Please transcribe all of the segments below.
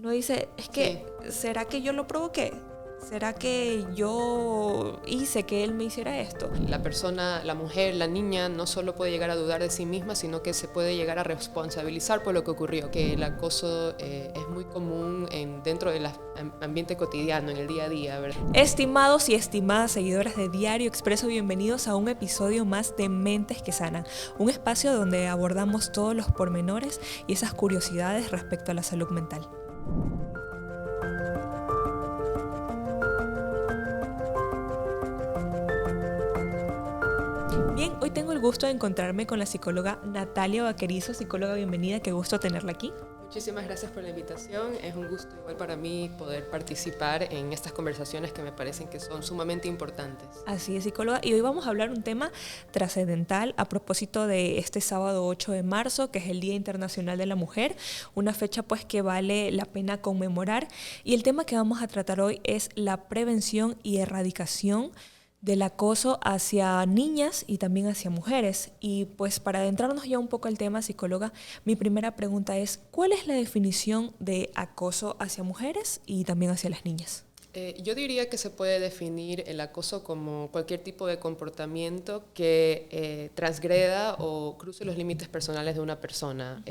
uno dice, es que, ¿será que yo lo provoqué? ¿Será que yo hice que él me hiciera esto? La persona, la mujer, la niña, no solo puede llegar a dudar de sí misma, sino que se puede llegar a responsabilizar por lo que ocurrió. Que el acoso es muy común dentro del ambiente cotidiano, en el día a día, ¿verdad? Estimados y estimadas seguidoras de Diario Expreso, bienvenidos a un episodio más de Mentes que Sanan, un espacio donde abordamos todos los pormenores y esas curiosidades respecto a la salud mental. Bien, hoy tengo el gusto de encontrarme con la psicóloga Natalia Vaquerizo. Psicóloga, bienvenida, qué gusto tenerla aquí. Muchísimas gracias por la invitación. Es un gusto igual para mí poder participar en estas conversaciones que me parecen que son sumamente importantes. Así es, psicóloga. Y hoy vamos a hablar un tema trascendental a propósito de este sábado 8 de marzo, que es el Día Internacional de la Mujer, una fecha pues que vale la pena conmemorar. Y el tema que vamos a tratar hoy es la prevención y erradicación del acoso hacia niñas y también hacia mujeres. Y pues para adentrarnos ya un poco al tema, psicóloga, mi primera pregunta es, ¿cuál es la definición de acoso hacia mujeres y también hacia las niñas? Yo diría que se puede definir el acoso como cualquier tipo de comportamiento que transgreda o cruce los límites personales de una persona.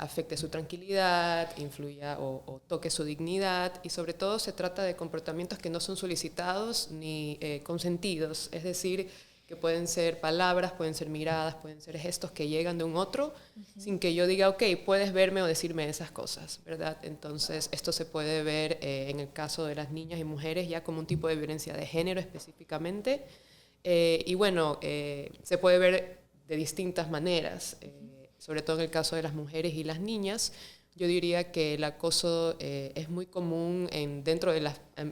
Afecte su tranquilidad, influya o toque su dignidad, y sobre todo se trata de comportamientos que no son solicitados ni consentidos, es decir, que pueden ser palabras, pueden ser miradas, pueden ser gestos que llegan de un otro sin que yo diga, ok, puedes verme o decirme esas cosas, ¿verdad? Entonces esto se puede ver en el caso de las niñas y mujeres ya como un tipo de violencia de género específicamente, y bueno, se puede ver de distintas maneras, sobre todo en el caso de las mujeres y las niñas. Yo diría que el acoso es muy común dentro del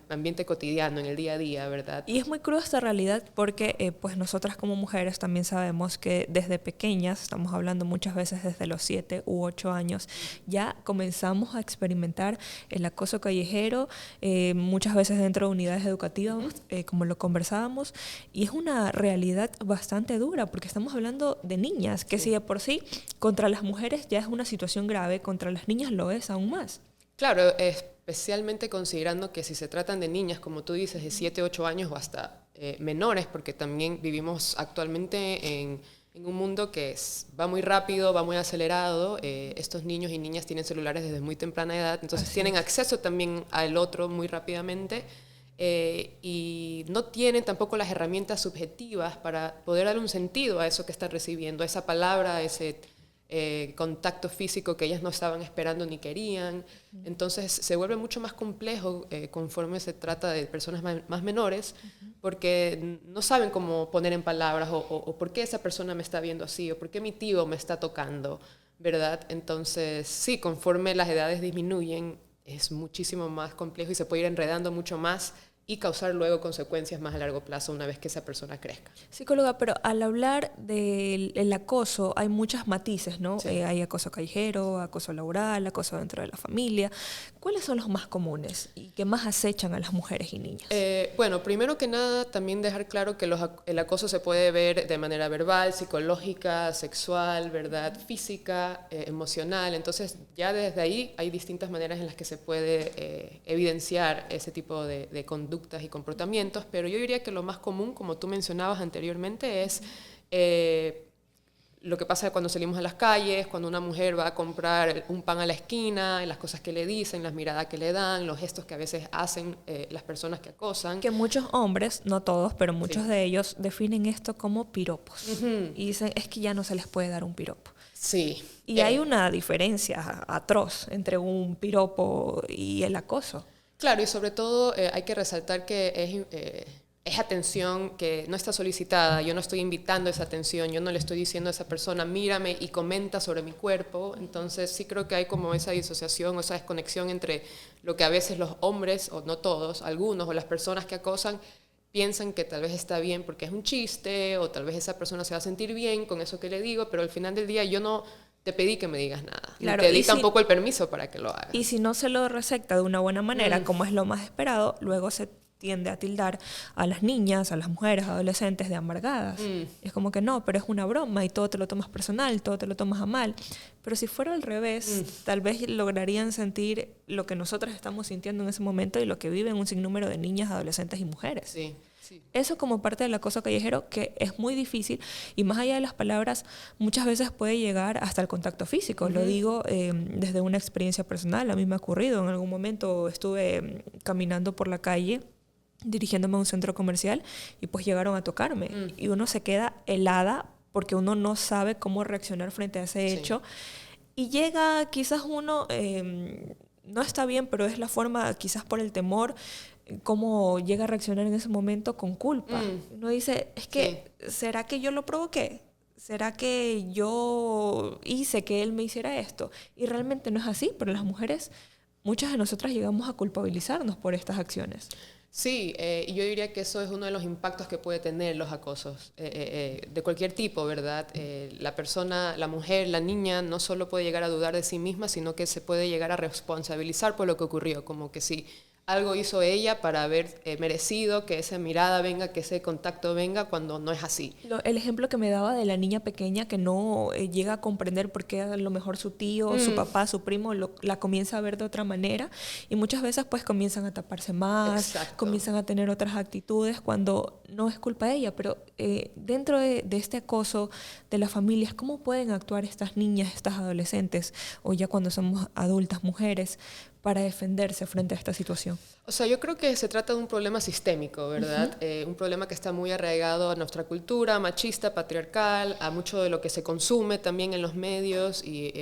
ambiente cotidiano, en el día a día, ¿verdad? Y es muy cruda esta realidad porque pues nosotras como mujeres también sabemos que desde pequeñas, estamos hablando muchas veces desde los 7 u 8 años, ya comenzamos a experimentar el acoso callejero, muchas veces dentro de unidades educativas, como lo conversábamos, y es una realidad bastante dura porque estamos hablando de niñas, que si de por sí contra las mujeres ya es una situación grave, contra las niñas lo es aún más. Claro, especialmente considerando que si se tratan de niñas, como tú dices, de 7, 8 años o hasta menores, porque también vivimos actualmente en un mundo que va muy rápido, va muy acelerado. Estos niños y niñas tienen celulares desde muy temprana edad, entonces tienen acceso también al otro muy rápidamente, y no tienen tampoco las herramientas subjetivas para poder dar un sentido a eso que están recibiendo, a esa palabra, a ese contacto físico que ellas no estaban esperando ni querían. Entonces se vuelve mucho más complejo conforme se trata de personas más menores, porque no saben cómo poner en palabras o por qué esa persona me está viendo así, o por qué mi tío me está tocando, ¿verdad? Entonces sí, conforme las edades disminuyen es muchísimo más complejo y se puede ir enredando mucho más y causar luego consecuencias más a largo plazo una vez que esa persona crezca. Psicóloga, pero al hablar del acoso hay muchos matices, ¿no? Sí. Hay acoso callejero, acoso laboral, acoso dentro de la familia. ¿Cuáles son los más comunes y que más acechan a las mujeres y niñas? Bueno, primero que nada, también dejar claro que el acoso se puede ver de manera verbal, psicológica, sexual, ¿verdad? Física, emocional. Entonces, ya desde ahí hay distintas maneras en las que se puede evidenciar ese tipo de conductas y comportamientos, pero yo diría que lo más común, como tú mencionabas anteriormente, es lo que pasa cuando salimos a las calles, cuando una mujer va a comprar un pan a la esquina, las cosas que le dicen, las miradas que le dan, los gestos que a veces hacen las personas que acosan. Que muchos hombres, no todos, pero muchos de ellos definen esto como piropos. Y dicen, es que ya no se les puede dar un piropo. Sí. Y hay una diferencia atroz entre un piropo y el acoso. Claro, y sobre todo hay que resaltar que es atención que no está solicitada. Yo no estoy invitando esa atención, yo no le estoy diciendo a esa persona, mírame y comenta sobre mi cuerpo. Entonces sí creo que hay como esa disociación o esa desconexión entre lo que a veces los hombres, o no todos, algunos, o las personas que acosan, piensan que tal vez está bien porque es un chiste, o tal vez esa persona se va a sentir bien con eso que le digo, pero al final del día yo no te pedí que me digas nada. Claro, ni te di tampoco el permiso para que lo hagas. Y si no se lo receta de una buena manera, como es lo más esperado, luego se tiende a tildar a las niñas, a las mujeres, adolescentes de amargadas. Es como que no, pero es una broma y todo te lo tomas personal, todo te lo tomas a mal. Pero si fuera al revés, tal vez lograrían sentir lo que nosotras estamos sintiendo en ese momento y lo que viven un sinnúmero de niñas, adolescentes y mujeres. Sí. Sí. Eso como parte del acoso callejero, que es muy difícil y más allá de las palabras muchas veces puede llegar hasta el contacto físico. Lo digo desde una experiencia personal. A mí me ha ocurrido, en algún momento estuve caminando por la calle dirigiéndome a un centro comercial y pues llegaron a tocarme y uno se queda helada porque uno no sabe cómo reaccionar frente a ese hecho y llega quizás uno no está bien, pero es la forma, quizás por el temor, cómo llega a reaccionar en ese momento con culpa. Uno dice, es que, ¿será que yo lo provoqué? ¿Será que yo hice que él me hiciera esto? Y realmente no es así, pero las mujeres, muchas de nosotras llegamos a culpabilizarnos por estas acciones. Sí, y yo diría que eso es uno de los impactos que puede tener los acosos, de cualquier tipo, ¿verdad? La persona, la mujer, la niña, no solo puede llegar a dudar de sí misma, sino que se puede llegar a responsabilizar por lo que ocurrió, como que sí, algo hizo ella para haber merecido que esa mirada venga, que ese contacto venga, cuando no es así. El ejemplo que me daba de la niña pequeña que no llega a comprender por qué a lo mejor su tío, su papá, su primo la comienza a ver de otra manera y muchas veces pues comienzan a taparse más, comienzan a tener otras actitudes cuando no es culpa de ella, pero dentro de este acoso de las familias, ¿cómo pueden actuar estas niñas, estas adolescentes o ya cuando somos adultas, mujeres, para defenderse frente a esta situación? O sea, yo creo que se trata de un problema sistémico, ¿verdad? Un problema que está muy arraigado a nuestra cultura machista, patriarcal, a mucho de lo que se consume también en los medios y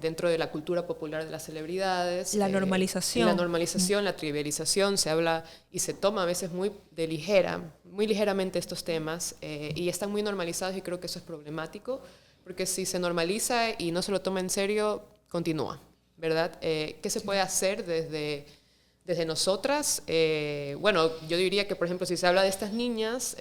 dentro de la cultura popular de las celebridades. La normalización. La normalización, la trivialización, se habla y se toma a veces muy ligeramente estos temas y están muy normalizados y creo que eso es problemático, porque si se normaliza y no se lo toma en serio, continúa, ¿verdad? ¿Qué se puede hacer desde nosotras? Bueno, yo diría que, por ejemplo, si se habla de estas niñas,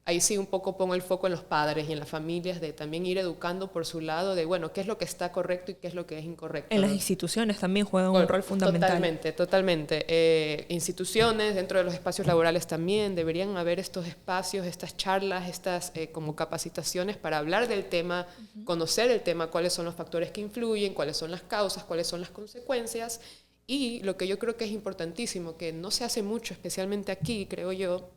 ahí sí un poco pongo el foco en los padres y en las familias, de también ir educando por su lado de, bueno, qué es lo que está correcto y qué es lo que es incorrecto. En las instituciones también juegan un rol fundamental. Totalmente. Instituciones, dentro de los espacios laborales también, deberían haber estos espacios, estas charlas, estas como capacitaciones para hablar del tema, conocer el tema, cuáles son los factores que influyen, cuáles son las causas, cuáles son las consecuencias. Y lo que yo creo que es importantísimo, que no se hace mucho, especialmente aquí, creo yo,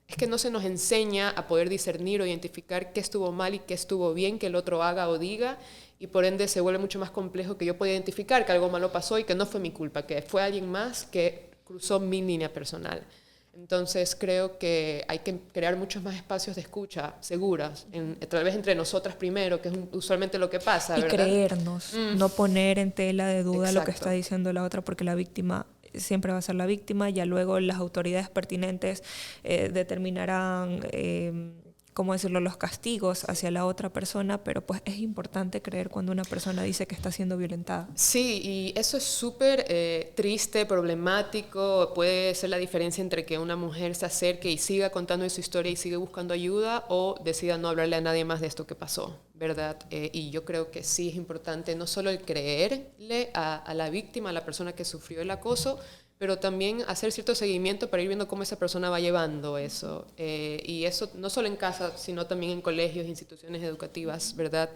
es que no se nos enseña a poder discernir o identificar qué estuvo mal y qué estuvo bien que el otro haga o diga, y por ende se vuelve mucho más complejo que yo pueda identificar que algo malo pasó y que no fue mi culpa, que fue alguien más que cruzó mi línea personal. Entonces creo que hay que crear muchos más espacios de escucha seguras, tal vez entre nosotras primero, que es usualmente lo que pasa, ¿verdad? Y creernos, no poner en tela de duda lo que está diciendo la otra, porque la víctima siempre va a ser la víctima, ya luego las autoridades pertinentes determinarán, ¿cómo decirlo?, los castigos hacia la otra persona, pero pues es importante creer cuando una persona dice que está siendo violentada. Sí, y eso es súper triste, problemático, puede ser la diferencia entre que una mujer se acerque y siga contando su historia y sigue buscando ayuda o decida no hablarle a nadie más de esto que pasó, ¿verdad? Y yo creo que sí es importante no solo el creerle a la víctima, a la persona que sufrió el acoso, pero también hacer cierto seguimiento para ir viendo cómo esa persona va llevando eso. Y eso no solo en casa, sino también en colegios, instituciones educativas, ¿verdad?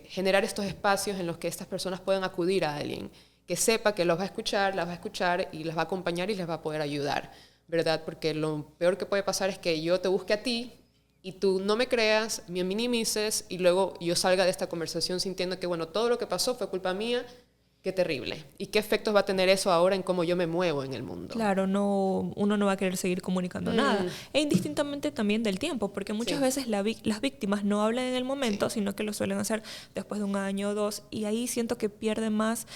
Generar estos espacios en los que estas personas puedan acudir a alguien, que sepa que los va a escuchar, las va a escuchar y las va a acompañar y les va a poder ayudar, ¿verdad? Porque lo peor que puede pasar es que yo te busque a ti y tú no me creas, me minimices y luego yo salga de esta conversación sintiendo que, bueno, todo lo que pasó fue culpa mía. Qué terrible. ¿Y qué efectos va a tener eso ahora en cómo yo me muevo en el mundo? Claro, uno no va a querer seguir comunicando nada. E indistintamente también del tiempo, porque muchas veces las víctimas no hablan en el momento, sino que lo suelen hacer después de un año o dos, y ahí siento que pierde más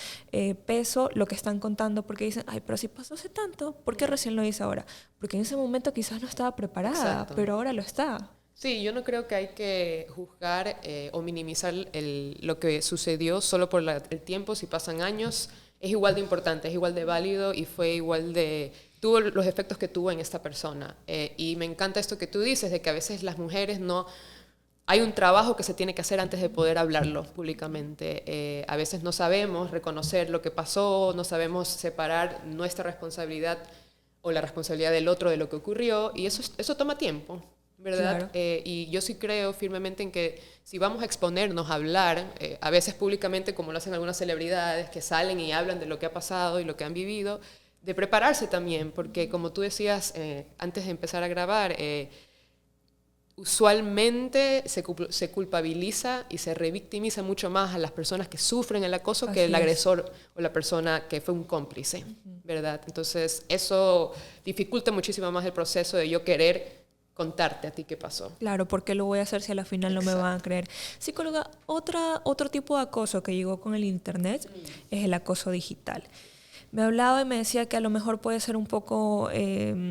peso lo que están contando, porque dicen, ay, pero si pasó hace tanto, ¿por qué recién lo dice ahora? Porque en ese momento quizás no estaba preparada, pero ahora lo está. Sí, yo no creo que hay que juzgar o minimizar lo que sucedió solo por el tiempo. Si pasan años, es igual de importante, es igual de válido y fue igual de... tuvo los efectos que tuvo en esta persona. Y me encanta esto que tú dices, de que a veces las mujeres no... Hay un trabajo que se tiene que hacer antes de poder hablarlo públicamente. A veces no sabemos reconocer lo que pasó, no sabemos separar nuestra responsabilidad o la responsabilidad del otro de lo que ocurrió, y eso toma tiempo, ¿verdad? Claro. Y yo sí creo firmemente en que si vamos a exponernos a hablar, a veces públicamente, como lo hacen algunas celebridades que salen y hablan de lo que ha pasado y lo que han vivido, de prepararse también, porque como tú decías antes de empezar a grabar, usualmente se culpabiliza y se revictimiza mucho más a las personas que sufren el acoso Así que el es. agresor o la persona que fue un cómplice, ¿verdad? Entonces eso dificulta muchísimo más el proceso de yo querer contarte a ti qué pasó. Claro, porque lo voy a hacer si a la final no me van a Exacto. creer. Psicóloga, otro tipo de acoso que llegó con el internet es el acoso digital. Me hablaba y me decía que a lo mejor puede ser un poco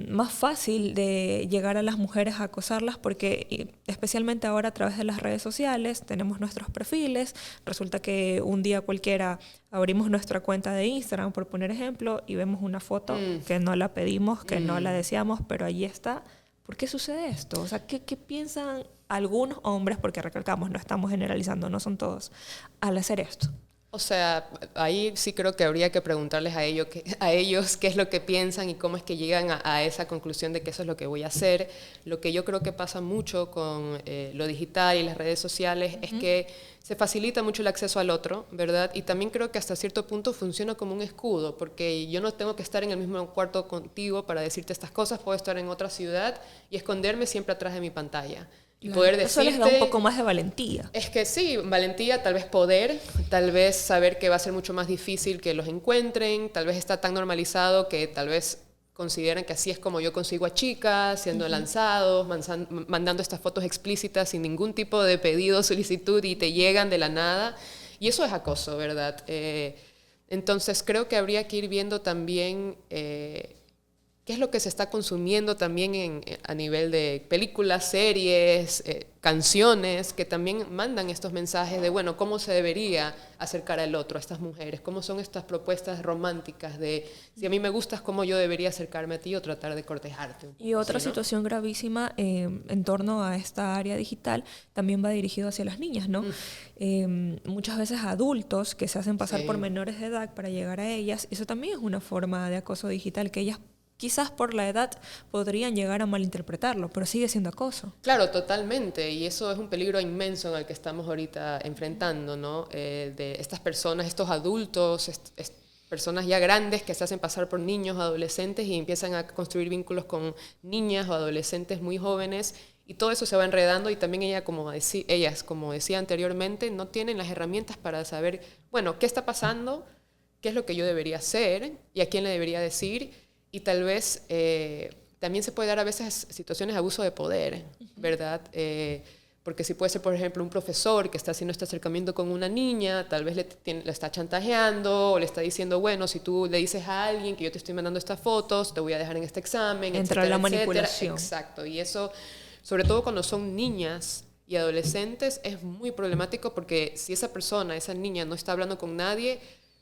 más fácil de llegar a las mujeres a acosarlas porque especialmente ahora a través de las redes sociales tenemos nuestros perfiles. Resulta que un día cualquiera abrimos nuestra cuenta de Instagram, por poner ejemplo, y vemos una foto que no la pedimos, que no la deseamos, pero allí está. ¿Por qué sucede esto? O sea, ¿qué piensan algunos hombres, porque recalcamos, no estamos generalizando, no son todos, al hacer esto? O sea, ahí sí creo que habría que preguntarles a ellos qué es lo que piensan y cómo es que llegan a esa conclusión de que eso es lo que voy a hacer. Lo que yo creo que pasa mucho con lo digital y las redes sociales es que se facilita mucho el acceso al otro, ¿verdad? Y también creo que hasta cierto punto funciona como un escudo, porque yo no tengo que estar en el mismo cuarto contigo para decirte estas cosas, puedo estar en otra ciudad y esconderme siempre atrás de mi pantalla. Y Claro. poder Eso les da un decirte, poco más de valentía. es que sí, valentía, tal vez poder, tal vez saber que va a ser mucho más difícil que los encuentren, tal vez está tan normalizado que tal vez consideran que así es como yo consigo a chicas, siendo lanzados, mandando estas fotos explícitas sin ningún tipo de pedido, solicitud y te llegan de la nada. Y eso es acoso, ¿verdad? Entonces creo que habría que ir viendo también qué es lo que se está consumiendo también a nivel de películas, series, canciones, que también mandan estos mensajes de, bueno, cómo se debería acercar al otro, a estas mujeres, cómo son estas propuestas románticas de, si a mí me gustas, cómo yo debería acercarme a ti o tratar de cortejarte. Y otra ¿Sí, no? situación gravísima en torno a esta área digital también va dirigido hacia las niñas, ¿no? Muchas veces adultos que se hacen pasar por menores de edad para llegar a ellas, eso también es una forma de acoso digital que ellas quizás por la edad podrían llegar a malinterpretarlo, pero sigue siendo acoso. Claro, totalmente, y eso es un peligro inmenso en el que estamos ahorita enfrentando, ¿no? De estas personas, estos adultos, personas ya grandes que se hacen pasar por niños, adolescentes y empiezan a construir vínculos con niñas o adolescentes muy jóvenes y todo eso se va enredando y también ellas, como decía anteriormente, no tienen las herramientas para saber, bueno, qué está pasando, qué es lo que yo debería hacer y a quién le debería decir. Y tal vez también se puede dar a veces situaciones de abuso de poder, ¿verdad? Porque si puede ser, por ejemplo, un profesor que está haciendo este acercamiento con una niña, tal vez le está chantajeando o le está diciendo, bueno, si tú le dices a alguien que yo te estoy mandando estas fotos, te voy a dejar en este examen, Entra etcétera, la etcétera. manipulación. Exacto, y eso, sobre todo cuando son niñas y adolescentes, es muy problemático porque si esa persona, esa niña, no está hablando con nadie,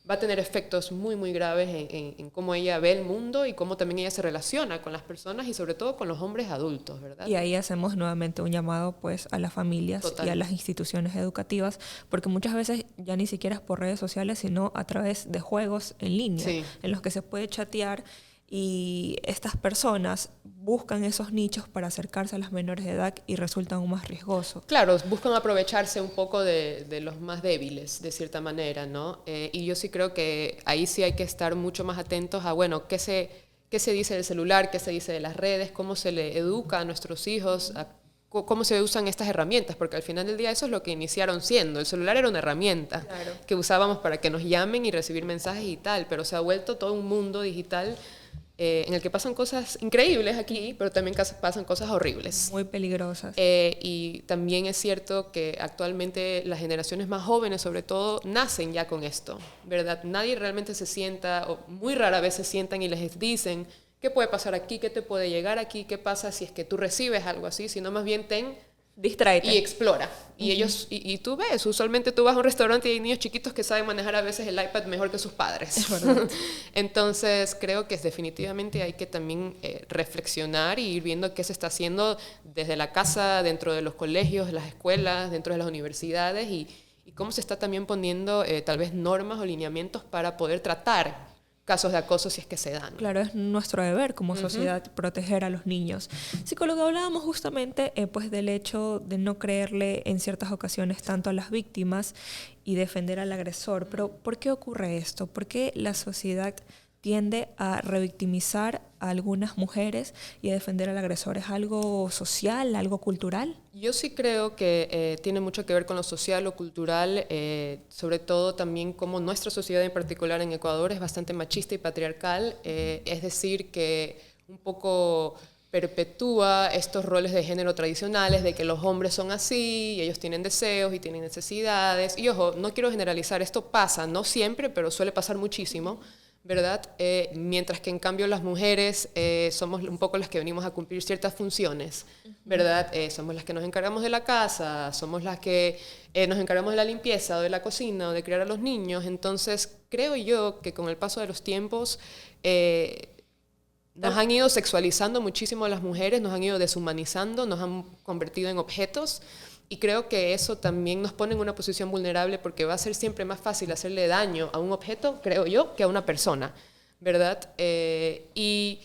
va a tener efectos muy, muy graves en cómo ella ve el mundo y cómo también ella se relaciona con las personas y sobre todo con los hombres adultos, ¿verdad? Y ahí hacemos nuevamente un llamado pues a las familias Total. y a las instituciones educativas, porque muchas veces ya ni siquiera es por redes sociales, sino a través de juegos en línea, Sí. en los que se puede chatear y estas personas buscan esos nichos para acercarse a las menores de edad y resulta aún más riesgoso. Claro, buscan aprovecharse un poco de los más débiles, de cierta manera, ¿no? Y yo sí creo que ahí sí hay que estar mucho más atentos a, bueno, qué se dice del celular, qué se dice de las redes, cómo se le educa a nuestros hijos, cómo se usan estas herramientas, porque al final del día eso es lo que iniciaron siendo. El celular era una herramienta que usábamos para que nos llamen y recibir mensajes y tal, pero se ha vuelto todo un mundo digital en el que pasan cosas increíbles aquí, pero también pasan cosas horribles. Muy peligrosas. Y también es cierto que actualmente las generaciones más jóvenes, sobre todo, nacen ya con esto, ¿verdad? Nadie realmente se sienta, o muy rara vez se sientan y les dicen qué puede pasar aquí, qué te puede llegar aquí, qué pasa si es que tú recibes algo así, sino más bien Distráete. y explora. Y ellos, y tú ves, usualmente tú vas a un restaurante y hay niños chiquitos que saben manejar a veces el iPad mejor que sus padres. Es verdad. Entonces creo que definitivamente hay que también reflexionar y ir viendo qué se está haciendo desde la casa, dentro de los colegios, las escuelas, dentro de las universidades y cómo se está también poniendo tal vez normas o lineamientos para poder tratar casos de acoso si es que se dan. Claro, es nuestro deber como sociedad proteger a los niños. Psicóloga, hablábamos justamente pues del hecho de no creerle en ciertas ocasiones tanto a las víctimas y defender al agresor. Pero ¿por qué ocurre esto? ¿Por qué la sociedad tiende a revictimizar a algunas mujeres y a defender al agresor? ¿Es algo social, algo cultural? Yo sí creo que tiene mucho que ver con lo social o cultural, sobre todo también como nuestra sociedad en particular en Ecuador es bastante machista y patriarcal, es decir, que un poco perpetúa estos roles de género tradicionales, de que los hombres son así, y ellos tienen deseos y tienen necesidades. Y ojo, no quiero generalizar, esto pasa, no siempre, pero suele pasar muchísimo, ¿verdad? Mientras que en cambio las mujeres somos un poco las que venimos a cumplir ciertas funciones, ¿verdad? Somos las que nos encargamos de la casa, somos las que nos encargamos de la limpieza o de la cocina o de criar a los niños. Entonces creo yo que con el paso de los tiempos nos han ido sexualizando muchísimo a las mujeres, nos han ido deshumanizando, nos han convertido en objetos. Y creo que eso también nos pone en una posición vulnerable porque va a ser siempre más fácil hacerle daño a un objeto, creo yo, que a una persona, ¿verdad? Y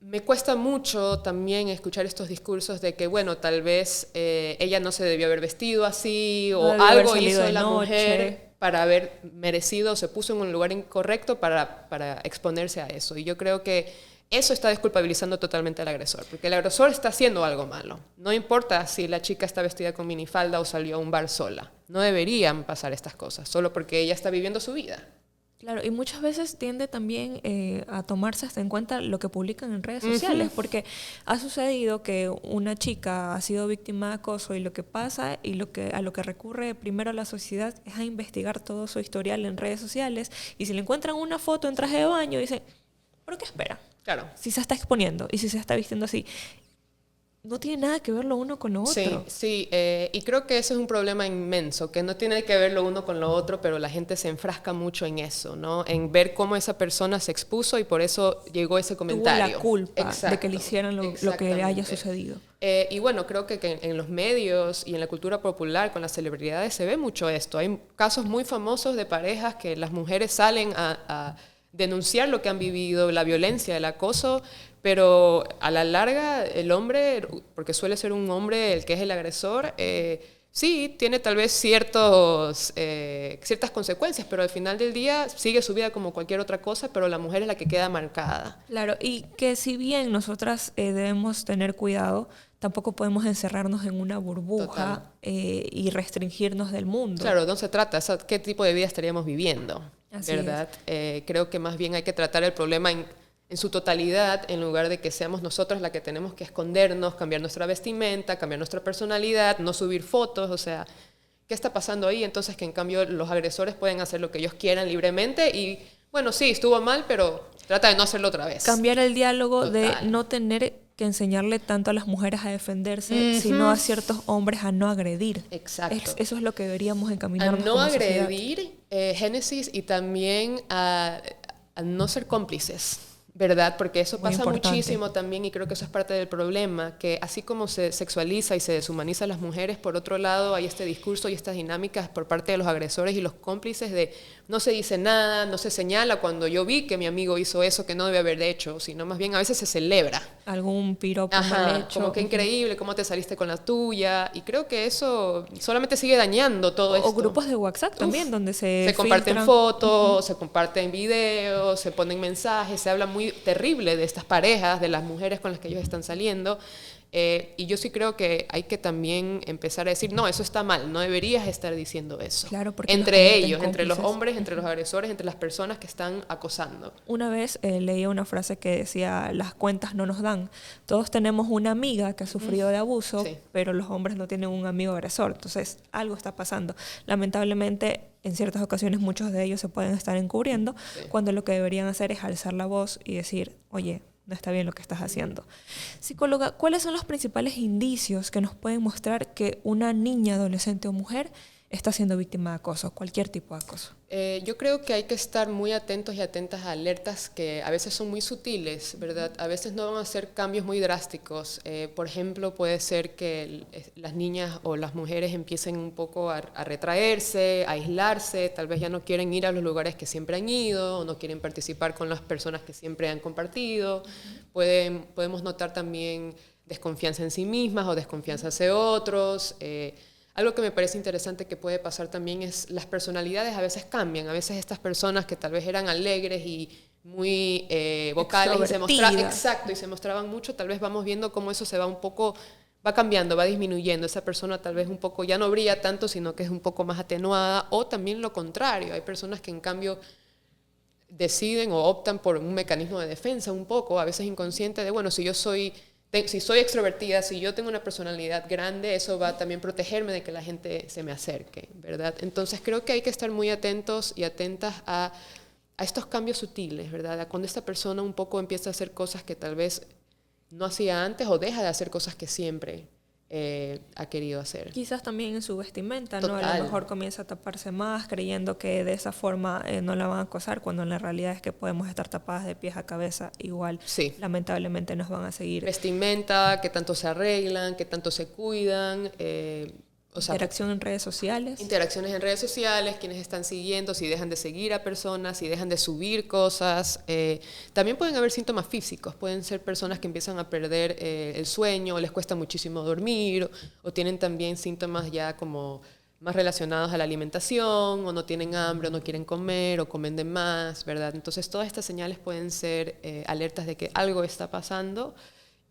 me cuesta mucho también escuchar estos discursos de que, bueno, tal vez ella no se debió haber vestido así o algo hizo la mujer para haber merecido, se puso en un lugar incorrecto para exponerse a eso. Y yo creo que eso está desculpabilizando totalmente al agresor, porque el agresor está haciendo algo malo. No importa si la chica está vestida con minifalda o salió a un bar sola. No deberían pasar estas cosas, solo porque ella está viviendo su vida. Claro, y muchas veces tiende también a tomarse hasta en cuenta lo que publican en redes sociales, porque ha sucedido que una chica ha sido víctima de acoso y lo que pasa y a lo que recurre primero la sociedad es a investigar todo su historial en redes sociales, y si le encuentran una foto en traje de baño, dicen, ¿pero qué espera? Claro. Si se está exponiendo y si se está vistiendo así, no tiene nada que ver lo uno con lo otro. Sí, y creo que eso es un problema inmenso, que no tiene que ver lo uno con lo otro, pero la gente se enfrasca mucho en eso, ¿no? En ver cómo esa persona se expuso y por eso llegó ese comentario. Tuvo la culpa de que le hicieran lo que le haya sucedido. Y bueno, creo que en los medios y en la cultura popular con las celebridades se ve mucho esto. Hay casos muy famosos de parejas que las mujeres salen a denunciar lo que han vivido, la violencia, el acoso, pero a la larga el hombre, porque suele ser un hombre el que es el agresor, sí, tiene tal vez ciertas consecuencias, pero al final del día sigue su vida como cualquier otra cosa, pero la mujer es la que queda marcada. Claro, y que si bien nosotras debemos tener cuidado, tampoco podemos encerrarnos en una burbuja y restringirnos del mundo. Claro, no se trata, ¿qué tipo de vida estaríamos viviendo? Así ¿verdad? Creo que más bien hay que tratar el problema en su totalidad, en lugar de que seamos nosotros la que tenemos que escondernos, cambiar nuestra vestimenta, cambiar nuestra personalidad, no subir fotos, o sea, ¿qué está pasando ahí? Entonces que en cambio los agresores pueden hacer lo que ellos quieran libremente y, bueno, sí, estuvo mal, pero trata de no hacerlo otra vez. Cambiar el diálogo de no tener que enseñarle tanto a las mujeres a defenderse, sino a ciertos hombres a no agredir. Exacto. Eso es lo que deberíamos encaminarnos a no como agredir, Génesis, y también a no ser cómplices, ¿verdad? Porque eso pasa muchísimo también y creo que eso es parte del problema, que así como se sexualiza y se deshumaniza a las mujeres, por otro lado hay este discurso y estas dinámicas por parte de los agresores y los cómplices de no se dice nada, no se señala cuando yo vi que mi amigo hizo eso que no debe haber hecho, sino más bien a veces se celebra. Algún piropo mal hecho. Como que increíble, cómo te saliste con la tuya, y creo que eso solamente sigue dañando todo esto. O grupos de WhatsApp también, donde se comparten fotos, se comparten videos, se ponen mensajes, se habla muy terrible de estas parejas, de las mujeres con las que ellos están saliendo. Y yo sí creo que hay que también empezar a decir, no, eso está mal, no deberías estar diciendo eso. Claro, porque entre ellos, entre los hombres, entre los agresores, entre las personas que están acosando. Una vez leía una frase que decía, las cuentas no nos dan. Todos tenemos una amiga que ha sufrido de abuso, pero los hombres no tienen un amigo agresor. Entonces, algo está pasando. Lamentablemente, en ciertas ocasiones muchos de ellos se pueden estar encubriendo, cuando lo que deberían hacer es alzar la voz y decir, oye, no está bien lo que estás haciendo. Psicóloga, ¿cuáles son los principales indicios que nos pueden mostrar que una niña, adolescente o mujer está siendo víctima de acoso, cualquier tipo de acoso? Yo creo que hay que estar muy atentos y atentas a alertas que a veces son muy sutiles, ¿verdad? A veces no van a ser cambios muy drásticos. Por ejemplo, puede ser que las niñas o las mujeres empiecen un poco a retraerse, a aislarse, tal vez ya no quieren ir a los lugares que siempre han ido, o no quieren participar con las personas que siempre han compartido. Podemos notar también desconfianza en sí mismas o desconfianza hacia otros. Algo que me parece interesante que puede pasar también es las personalidades a veces cambian. A veces estas personas que tal vez eran alegres y muy vocales y se mostraban mucho, tal vez vamos viendo cómo eso se va un poco, va cambiando, va disminuyendo. Esa persona tal vez un poco ya no brilla tanto, sino que es un poco más atenuada, o también lo contrario. Hay personas que en cambio deciden o optan por un mecanismo de defensa un poco, a veces inconsciente, de bueno, si soy extrovertida, si yo tengo una personalidad grande, eso va a también protegerme de que la gente se me acerque, ¿verdad? Entonces creo que hay que estar muy atentos y atentas a estos cambios sutiles, ¿verdad? A cuando esta persona un poco empieza a hacer cosas que tal vez no hacía antes, o deja de hacer cosas que siempre ha querido hacer. Quizás también en su vestimenta, Total. ¿no? A lo mejor comienza a taparse más, creyendo que de esa forma no la van a acosar, cuando en la realidad es que podemos estar tapadas de pies a cabeza igual. Sí. Lamentablemente nos van a seguir. Vestimenta, que tanto se arreglan, que tanto se cuidan. Interacción en redes sociales. Interacciones en redes sociales, quienes están siguiendo, si dejan de seguir a personas, si dejan de subir cosas. También pueden haber síntomas físicos, pueden ser personas que empiezan a perder el sueño, o les cuesta muchísimo dormir, o tienen también síntomas ya como más relacionados a la alimentación, o no tienen hambre, o no quieren comer, o comen de más, ¿verdad? Entonces todas estas señales pueden ser alertas de que algo está pasando.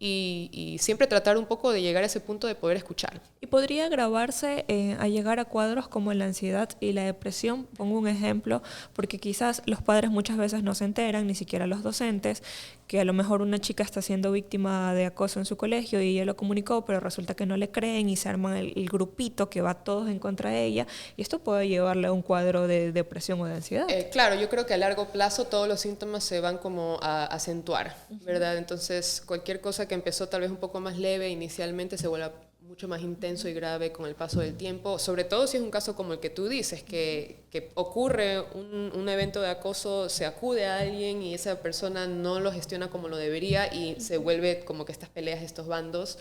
Y siempre tratar un poco de llegar a ese punto de poder escuchar. Y podría agravarse a llegar a cuadros como la ansiedad y la depresión. Pongo un ejemplo, porque quizás los padres muchas veces no se enteran, ni siquiera los docentes, que a lo mejor una chica está siendo víctima de acoso en su colegio y ella lo comunicó, pero resulta que no le creen y se arman el grupito que va todos en contra de ella, y esto puede llevarle a un cuadro de depresión o de ansiedad. Claro, yo creo que a largo plazo todos los síntomas se van como a acentuar, ¿verdad? Entonces cualquier cosa que empezó tal vez un poco más leve inicialmente se vuelve mucho más intenso y grave con el paso del tiempo, sobre todo si es un caso como el que tú dices, que ocurre un evento de acoso, se acude a alguien y esa persona no lo gestiona como lo debería y se vuelve como que estas peleas, estos bandos,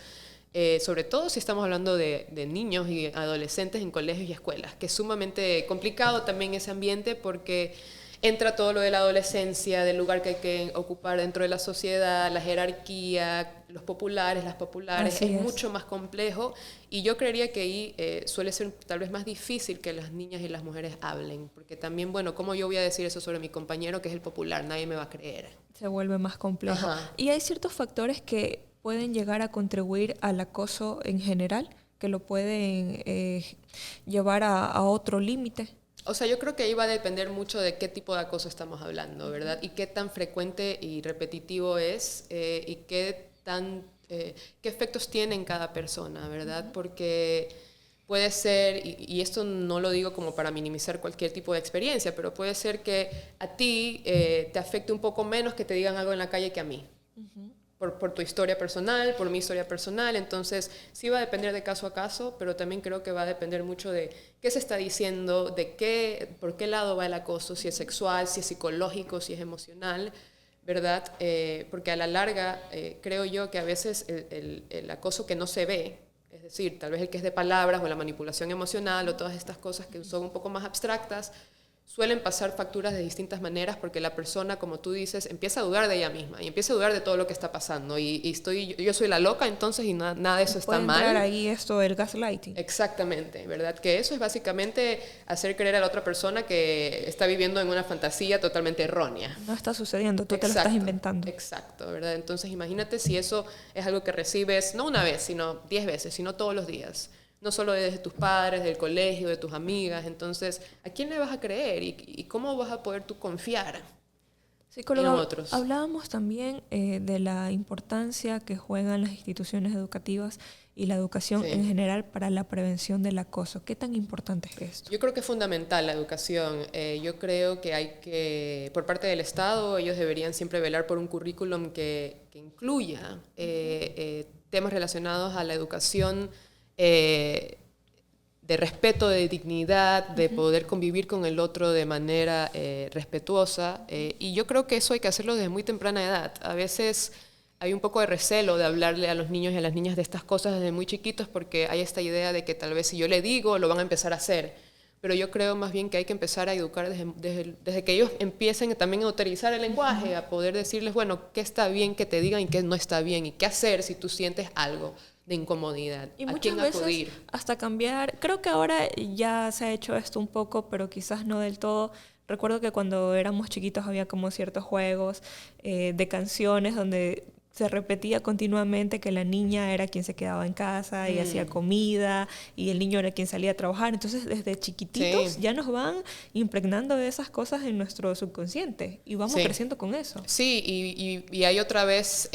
sobre todo si estamos hablando de niños y adolescentes en colegios y escuelas, que es sumamente complicado también ese ambiente porque entra todo lo de la adolescencia, del lugar que hay que ocupar dentro de la sociedad, la jerarquía, los populares, las populares, es mucho más complejo y yo creería que ahí suele ser tal vez más difícil que las niñas y las mujeres hablen, porque también, bueno, ¿cómo yo voy a decir eso sobre mi compañero que es el popular? Nadie me va a creer. Se vuelve más complejo. Ajá. Y hay ciertos factores que pueden llegar a contribuir al acoso en general, que lo pueden llevar a otro límite. O sea, yo creo que ahí va a depender mucho de qué tipo de acoso estamos hablando, ¿verdad? Y qué tan frecuente y repetitivo es y qué efectos tiene en cada persona, ¿verdad? Porque puede ser, y esto no lo digo como para minimizar cualquier tipo de experiencia, pero puede ser que a ti te afecte un poco menos que te digan algo en la calle que a mí. Por tu historia personal, por mi historia personal, entonces sí va a depender de caso a caso, pero también creo que va a depender mucho de qué se está diciendo, por qué lado va el acoso, si es sexual, si es psicológico, si es emocional, ¿verdad? Porque a la larga creo yo que a veces el acoso que no se ve, es decir, tal vez el que es de palabras o la manipulación emocional o todas estas cosas que son un poco más abstractas, suelen pasar facturas de distintas maneras porque la persona, como tú dices, empieza a dudar de ella misma y empieza a dudar de todo lo que está pasando y yo soy la loca entonces y nada de eso está mal. Puede entrar ahí esto del gaslighting. Exactamente, ¿verdad? Que eso es básicamente hacer creer a la otra persona que está viviendo en una fantasía totalmente errónea. No está sucediendo, tú te lo estás inventando. Exacto, ¿verdad? Entonces imagínate si eso es algo que recibes no una vez, sino 10 veces, sino todos los días. No solo desde tus padres, del colegio, de tus amigas. Entonces, ¿a quién le vas a creer? ¿Y cómo vas a poder tú confiar en otros? Hablábamos también de la importancia que juegan las instituciones educativas y la educación en general para la prevención del acoso. ¿Qué tan importante es esto? Yo creo que es fundamental la educación. Yo creo que por parte del Estado, ellos deberían siempre velar por un currículum que incluya temas relacionados a la educación de respeto, de dignidad, de poder convivir con el otro de manera respetuosa. Y yo creo que eso hay que hacerlo desde muy temprana edad. A veces hay un poco de recelo de hablarle a los niños y a las niñas de estas cosas desde muy chiquitos porque hay esta idea de que tal vez si yo le digo, lo van a empezar a hacer. Pero yo creo más bien que hay que empezar a educar desde que ellos empiecen también a utilizar el lenguaje, a poder decirles, bueno, qué está bien que te digan y qué no está bien, y qué hacer si tú sientes algo de incomodidad, Y a muchas quién veces acudir. hasta cambiar, creo que ahora ya se ha hecho esto un poco, pero quizás no del todo. Recuerdo que cuando éramos chiquitos había como ciertos juegos de canciones donde se repetía continuamente que la niña era quien se quedaba en casa y hacía comida y el niño era quien salía a trabajar. Entonces, desde chiquititos Sí. ya nos van impregnando de esas cosas en nuestro subconsciente y vamos Sí. creciendo con eso. Sí, y hay otra vez,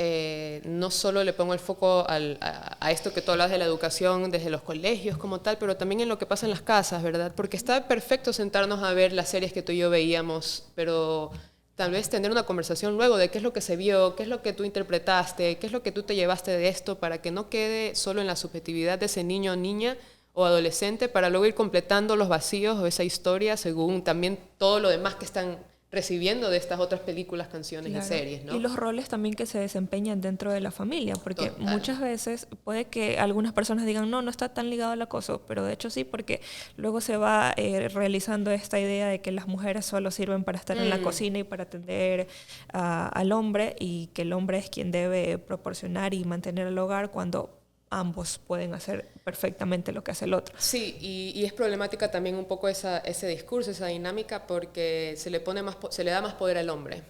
no solo le pongo el foco a esto que tú hablas de la educación desde los colegios como tal, pero también en lo que pasa en las casas, ¿verdad? Porque está perfecto sentarnos a ver las series que tú y yo veíamos, pero tal vez tener una conversación luego de qué es lo que se vio, qué es lo que tú interpretaste, qué es lo que tú te llevaste de esto, para que no quede solo en la subjetividad de ese niño o niña o adolescente, para luego ir completando los vacíos o esa historia según también todo lo demás que están recibiendo de estas otras películas, canciones y series, ¿no? Y los roles también que se desempeñan dentro de la familia, porque Total. muchas veces puede que algunas personas digan, no, no está tan ligado al acoso, pero de hecho sí, porque luego se va realizando esta idea de que las mujeres solo sirven para estar en la cocina y para atender al hombre, y que el hombre es quien debe proporcionar y mantener el hogar cuando ambos pueden hacer perfectamente lo que hace el otro. Sí, y es problemática también un poco ese discurso, esa dinámica, porque se le da más poder al hombre.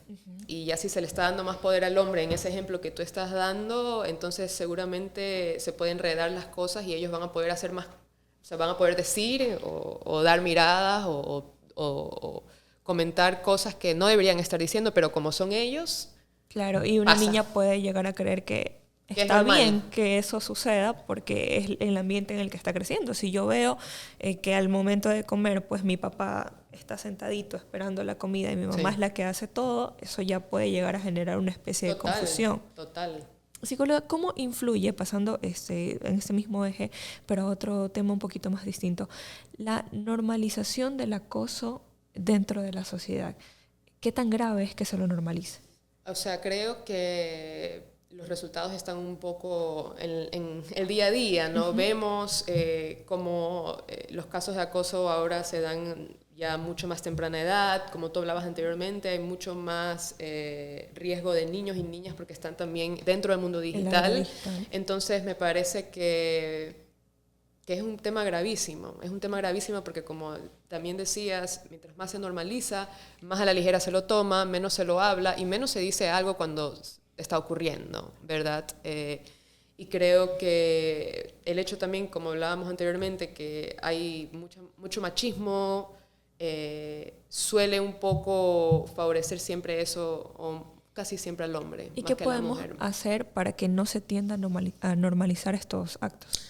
Y ya si se le está dando más poder al hombre en ese ejemplo que tú estás dando, entonces seguramente se pueden enredar las cosas y ellos van a poder hacer más, o sea, van a poder decir o dar miradas o comentar cosas que no deberían estar diciendo, pero como son ellos, Claro, y una niña puede llegar a creer que está bien que eso suceda porque es el ambiente en el que está creciendo. Si yo veo que al momento de comer, pues mi papá está sentadito esperando la comida y mi mamá es la que hace todo, eso ya puede llegar a generar una especie de confusión. Total. Psicóloga, ¿cómo influye, pasando en este mismo eje, pero a otro tema un poquito más distinto, la normalización del acoso dentro de la sociedad? ¿Qué tan grave es que se lo normalice? O sea, creo que los resultados están un poco en el día a día, ¿no? Vemos cómo los casos de acoso ahora se dan ya mucho más temprana edad, como tú hablabas anteriormente, hay mucho más riesgo de niños y niñas porque están también dentro del mundo digital. Entonces me parece que es un tema gravísimo, porque como también decías, mientras más se normaliza, más a la ligera se lo toma, menos se lo habla y menos se dice algo cuando está ocurriendo, ¿verdad? Y creo que el hecho también, como hablábamos anteriormente, que hay mucho machismo, suele un poco favorecer siempre eso, o casi siempre al hombre. ¿Y más qué que a la podemos mujer. hacer para que no se tienda a normalizar estos actos?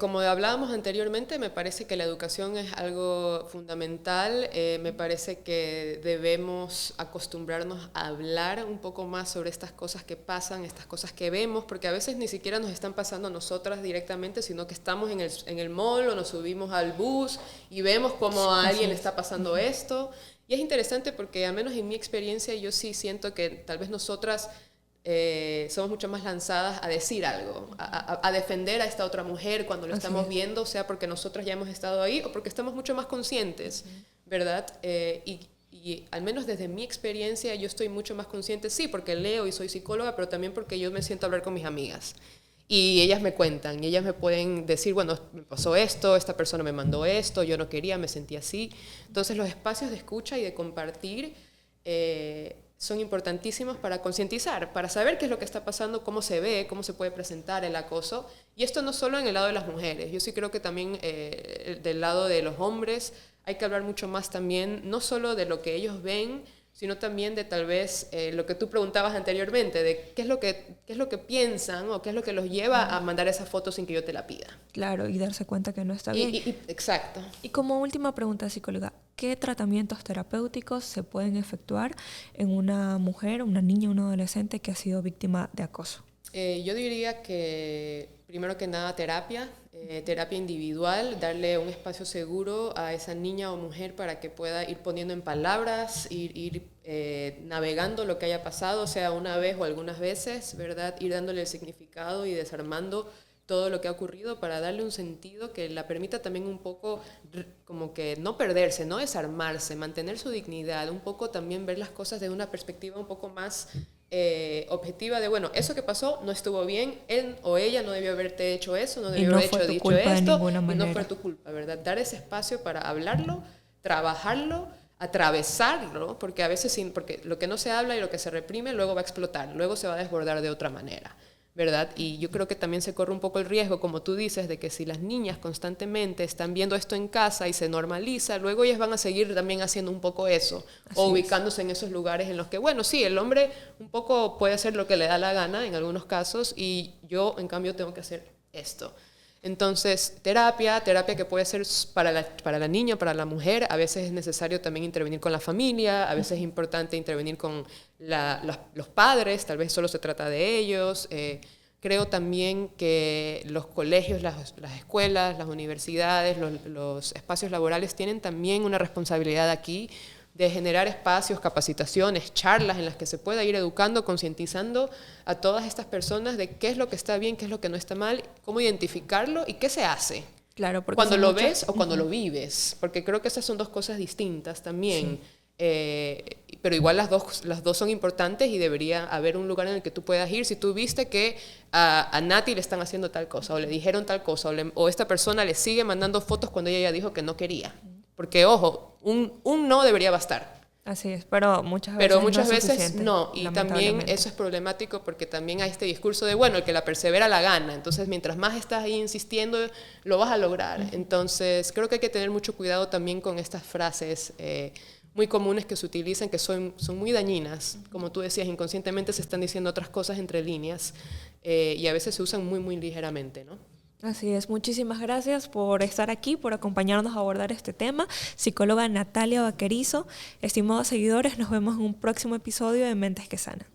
Como hablábamos anteriormente, me parece que la educación es algo fundamental. Me parece que debemos acostumbrarnos a hablar un poco más sobre estas cosas que pasan, estas cosas que vemos, porque a veces ni siquiera nos están pasando a nosotras directamente, sino que estamos en el mall o nos subimos al bus y vemos cómo a alguien le está pasando esto. Y es interesante porque, al menos en mi experiencia, yo sí siento que tal vez nosotras somos mucho más lanzadas a decir algo, a defender a esta otra mujer cuando lo estamos viendo, sea porque nosotras ya hemos estado ahí o porque estamos mucho más conscientes, ¿verdad? Y al menos desde mi experiencia yo estoy mucho más consciente, sí, porque leo y soy psicóloga, pero también porque yo me siento a hablar con mis amigas. Y ellas me cuentan, y ellas me pueden decir, bueno, me pasó esto, esta persona me mandó esto, yo no quería, me sentí así. Entonces los espacios de escucha y de compartir son importantísimos para concientizar, para saber qué es lo que está pasando, cómo se ve, cómo se puede presentar el acoso. Y esto no solo en el lado de las mujeres, yo sí creo que también del lado de los hombres hay que hablar mucho más también, no solo de lo que ellos ven, sino también de tal vez lo que tú preguntabas anteriormente, de qué es lo que piensan o qué es lo que los lleva a mandar esa foto sin que yo te la pida. Claro, y darse cuenta que no está bien. Exacto. Y como última pregunta, psicóloga, ¿qué tratamientos terapéuticos se pueden efectuar en una mujer, una niña, un adolescente que ha sido víctima de acoso? Yo diría que, primero que nada, terapia. terapia individual, darle un espacio seguro a esa niña o mujer para que pueda ir poniendo en palabras, ir navegando lo que haya pasado, sea una vez o algunas veces, ¿verdad? Ir dándole el significado y desarmando todo lo que ha ocurrido para darle un sentido que la permita también un poco como que no perderse, no desarmarse, mantener su dignidad, un poco también ver las cosas desde una perspectiva un poco más objetiva de, bueno, eso que pasó no estuvo bien, él o ella no debió haberte hecho eso, no debió haber dicho esto, y no fue tu culpa, ¿verdad? Dar ese espacio para hablarlo, trabajarlo, atravesarlo, porque a veces porque lo que no se habla y lo que se reprime luego va a explotar, luego se va a desbordar de otra manera, ¿verdad? Y yo creo que también se corre un poco el riesgo, como tú dices, de que si las niñas constantemente están viendo esto en casa y se normaliza, luego ellas van a seguir también haciendo un poco eso, o ubicándose en esos lugares en los que, bueno, sí, el hombre un poco puede hacer lo que le da la gana en algunos casos y yo, en cambio, tengo que hacer esto. Entonces, terapia que puede ser para la niña, para la mujer, a veces es necesario también intervenir con la familia, a veces es importante intervenir con los padres, tal vez solo se trata de ellos. Creo también que los colegios, las escuelas, las universidades, los espacios laborales tienen también una responsabilidad aquí de generar espacios, capacitaciones, charlas en las que se pueda ir educando, concientizando a todas estas personas de qué es lo que está bien, qué es lo que no está mal, cómo identificarlo y qué se hace. Claro, porque cuando lo ves o cuando lo vives, porque creo que esas son dos cosas distintas también. Sí. Pero igual las dos son importantes y debería haber un lugar en el que tú puedas ir. Si tú viste que a Nati le están haciendo tal cosa, o le dijeron tal cosa, o esta persona le sigue mandando fotos cuando ella ya dijo que no quería. Porque, ojo, un no debería bastar. Así es, pero muchas veces no, y también eso es problemático porque también hay este discurso de, bueno, el que la persevera la gana, entonces mientras más estás ahí insistiendo, lo vas a lograr. Entonces, creo que hay que tener mucho cuidado también con estas frases muy comunes que se utilizan, que son muy dañinas. Como tú decías, inconscientemente se están diciendo otras cosas entre líneas y a veces se usan muy, muy ligeramente, ¿no? Así es, muchísimas gracias por estar aquí, por acompañarnos a abordar este tema. Psicóloga Natalia Vaquerizo. Estimados seguidores, nos vemos en un próximo episodio de Mentes que Sanan.